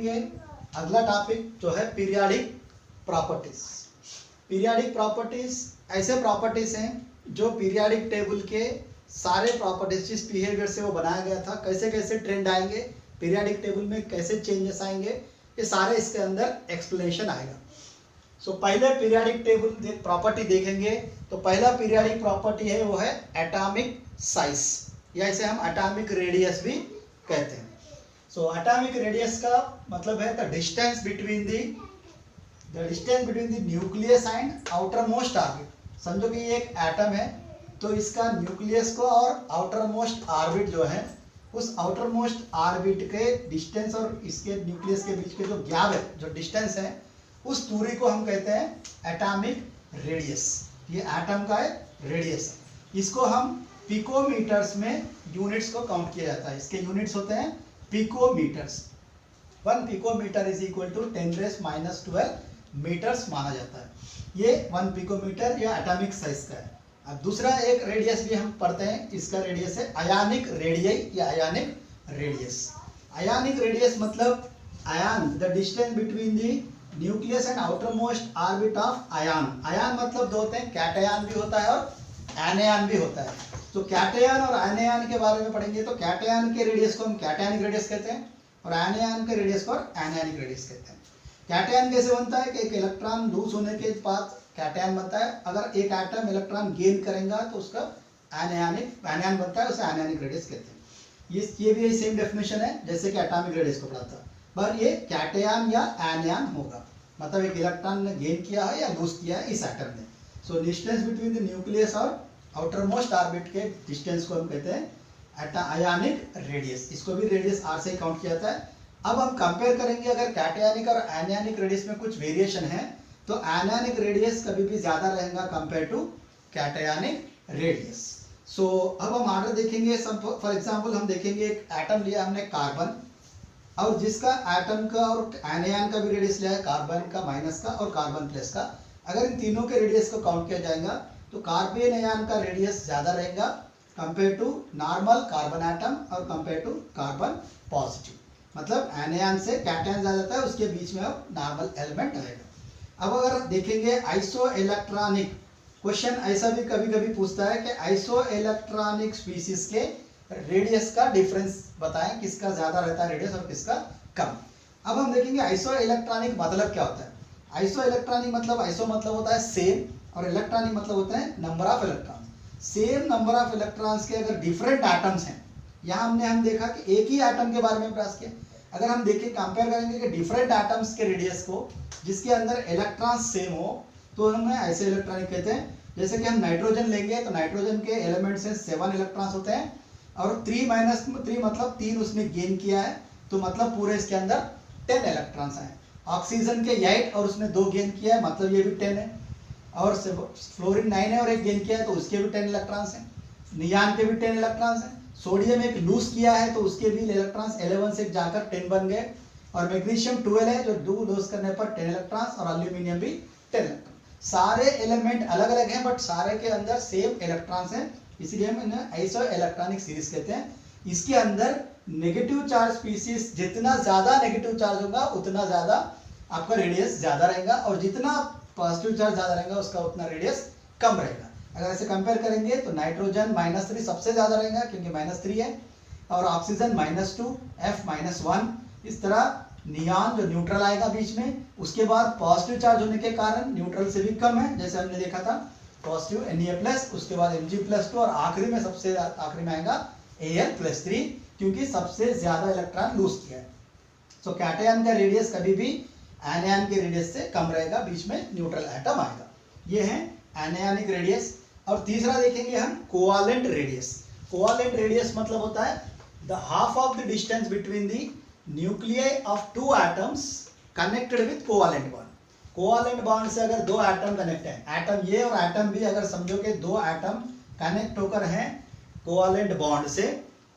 देखेंगे अगला टॉपिक जो है पीरियाडिक प्रॉपर्टीज। पीरियाडिक प्रॉपर्टीज ऐसे प्रॉपर्टीज हैं जो पीरियाडिक टेबल के सारे प्रॉपर्टीज जिस बिहेवियर से वो बनाया गया था, कैसे कैसे ट्रेंड आएंगे पीरियाडिक टेबल में, कैसे चेंजेस आएंगे, ये सारे इसके अंदर एक्सप्लेनेशन आएगा। सो पहले पीरियाडिक टेबल प्रॉपर्टी देखेंगे तो पहला पीरियाडिक प्रॉपर्टी है वो है एटॉमिक साइज, या इसे हम एटॉमिक रेडियस भी कहते हैं। सो एटॉमिक रेडियस का मतलब है the distance between the nucleus and outer most orbit. समझो कि ये एक एटम है तो इसका न्यूक्लियस को और आउटर मोस्ट ऑर्बिट जो है उस आउटर मोस्ट ऑर्बिट के डिस्टेंस और इसके न्यूक्लियस के बीच के जो गैप है, जो डिस्टेंस है, उस दूरी को हम कहते हैं एटॉमिक रेडियस। ये एटम का रेडियस है। इसको हम पिकोमीटर्स में यूनिट्स को काउंट किया जाता है। इसके यूनिट्स होते हैं picometers. 1 picometer is equal to 10⁻⁻12 meters माना जाता है। ये 1 पिकोमीटर या एटॉमिक साइज का है। अब दूसरा एक रेडियस भी हम पढ़ते हैं, इसका रेडियस है आयानिक रेडियस या आयानिक रेडियस। आयानिक रेडियस मतलब ion, the distance between the nucleus and outer most orbit of ion. Ion मतलब दो होते हैं, कैटआयन भी होता है और एनायन भी होता है। तो कैटआयन और एनायन के बारे में पढ़ेंगे तो कैटआयन के रेडियस को हम कैटआयनिक रेडियस कहते हैं और एनायन के रेडियस को एनायनिक रेडियस कहते हैं। कैटआयन कैसे बनता है कि एक इलेक्ट्रॉन लूज होने के बाद कैटआयन बनता है। अगर एक एटम इलेक्ट्रॉन गेन करेगा तो उसका एनायन बनता है, उसे एनायनिक रेडियस कहते हैं। ये भी सेम डेफिनेशन है जैसे कि एटॉमिक रेडियस को पढ़ा था, पर ये कैटआयन या एनायन होगा। मतलब एक इलेक्ट्रॉन ने गेन किया है या लूज किया है इस एटम ने। So distance between the nucleus और आउटर मोस्ट ऑर्बिट के डिस्टेंस को हम कहते हैं आयानिक रेडियस। इसको भी रेडियस आर से काउंट किया जाता है। अब हम कंपेयर करेंगे अगर कैटआयनिक और एनायनिक रेडियस में कुछ वेरिएशन है तो एनायनिक रेडियस कभी भी ज्यादा रहेगा कंपेयर टू कैटआयनिक रेडियस। सो अब हम आर्डर देखेंगे। फॉर एग्जांपल हम देखेंगे एक एटम लिया हमने कार्बन, और जिसका एटम का और एनायन का भी रेडियस लिया है, कार्बन का माइनस का और कार्बन प्लस का। अगर इन तीनों के रेडियस को काउंट किया जाएगा तो कार्बन आयन का रेडियस ज्यादा रहेगा compared to normal carbon atom और कंपेयर टू कार्बन पॉजिटिव। मतलब एनायन से कैटआयन ज्यादा जाता है, उसके बीच में अब नॉर्मल एलिमेंट आएगा। अब अगर देखेंगे आइसो इलेक्ट्रॉनिक, क्वेश्चन ऐसा भी कभी कभी पूछता है कि आइसो इलेक्ट्रॉनिक स्पीसीज के रेडियस का डिफरेंस बताएं, किसका ज्यादा रहता है रेडियस और किसका कम। अब हम देखेंगे आइसो इलेक्ट्रॉनिक मतलब क्या होता है। आइसो इलेक्ट्रॉनिक मतलब आइसो मतलब होता है सेम और इलेक्ट्रॉनिक मतलब होता है number of electrons. Same number of electrons के अगर डिफरेंट एटम्स हैं, यहाँ हम देखा कि एक ही एटम के बारे में प्रयास किया। अगर हम देखें कंपेयर करेंगे कि डिफरेंट एटम्स के रेडियस को जिसके अंदर इलेक्ट्रॉन्स सेम हो तो हम ऐसे इलेक्ट्रॉनिक कहते हैं। जैसे कि हम नाइट्रोजन लेंगे तो नाइट्रोजन के एलिमेंट से 7 इलेक्ट्रॉन्स होते हैं और 3 मतलब 3 उसने गेन किया है, तो मतलब पूरे इसके अंदर 10 इलेक्ट्रॉन्स हैं। ऑक्सीजन के 8 और उसने 2 गेन किया है, मतलब ये भी 10 है। और फ्लोरीन 9 है और 1 गेन किया है तो उसके भी 10 इलेक्ट्रॉन्स हैं। नियान के भी 10 इलेक्ट्रॉन्स हैं। सोडियम एक लूज किया है तो उसके भी इलेक्ट्रॉन्स 11 से जाकर 10 बन गए। और मैग्नीशियम 12 है जो 2 लूज करने पर 10 इलेक्ट्रॉन्स और एल्यूमिनियम भी 10 इलेक्ट्रॉन। सारे एलिमेंट अलग अलग हैं बट सारे के अंदर सेम इलेक्ट्रॉन्स हैं, इसलिए हम इन्हें आइसो इलेक्ट्रॉनिक सीरीज कहते हैं। इसके अंदर नेगेटिव चार्ज स्पीसीज, जितना ज्यादा नेगेटिव चार्ज होगा उतना ज्यादा आपका रेडियस ज्यादा रहेगा और जितना पॉजिटिव चार्ज ज्यादा रहेगा उसका उतना रेडियस कम रहेगा। अगर ऐसे कंपेयर करेंगे तो नाइट्रोजन -3 सबसे ज्यादा रहेगा क्योंकि -3 है, और ऑक्सीजन -2, F -1। इस तरह नियान जो न्यूट्रल आएगा बीच में, उसके बाद पॉजिटिव चार्ज होने के कारण न्यूट्रल से भी कम है, जैसे हमने देखा था पॉजिटिव Na+, उसके बाद Mg+2 और आखिरी में सबसे आखिरी में आएगा Al+3 क्योंकि सबसे ज्यादा इलेक्ट्रॉन लूज किया है। सो कैटआयन का रेडियस कभी भी एनायन के रेडियस से कम रहेगा, बीच में न्यूट्रल एटम आएगा। ये है एनायनिक रेडियस। और तीसरा देखेंगे हम कोवालेंट रेडियस। कोवालेंट रेडियस मतलब होता है the half of the distance between the nuclei of 2 atoms connected with covalent bond. Covalent bond से अगर 2 एटम कनेक्ट हैं, एटम ए और एटम बी, अगर समझो कि 2 एटम कनेक्ट होकर हैं कोवालेंट बॉन्ड से,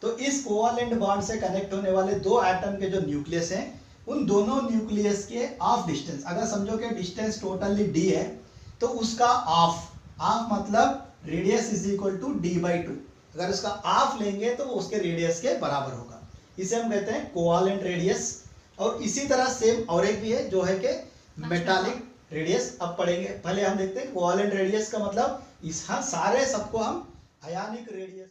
तो इस कोवालेंट बॉन्ड से कनेक्ट होने वाले 2 एटम के जो न्यूक्लियस हैं उन दोनों न्यूक्लियस के ऑफ डिस्टेंस, अगर समझो कि डिस्टेंस टोटली d है तो उसका ऑफ मतलब radius is equal to d/2। अगर उसका ऑफ लेंगे तो उसके रेडियस के बराबर होगा। इसे हम कहते हैं कोवालेंट रेडियस। और इसी तरह सेम और एक भी है जो है कि मेटालिक रेडियस। अब पढ़ेंगे, पहले हम देखते हैं कोवेलेंट रेडियस का मतलब इस, हाँ सारे सबको हम आयनिक रेडियस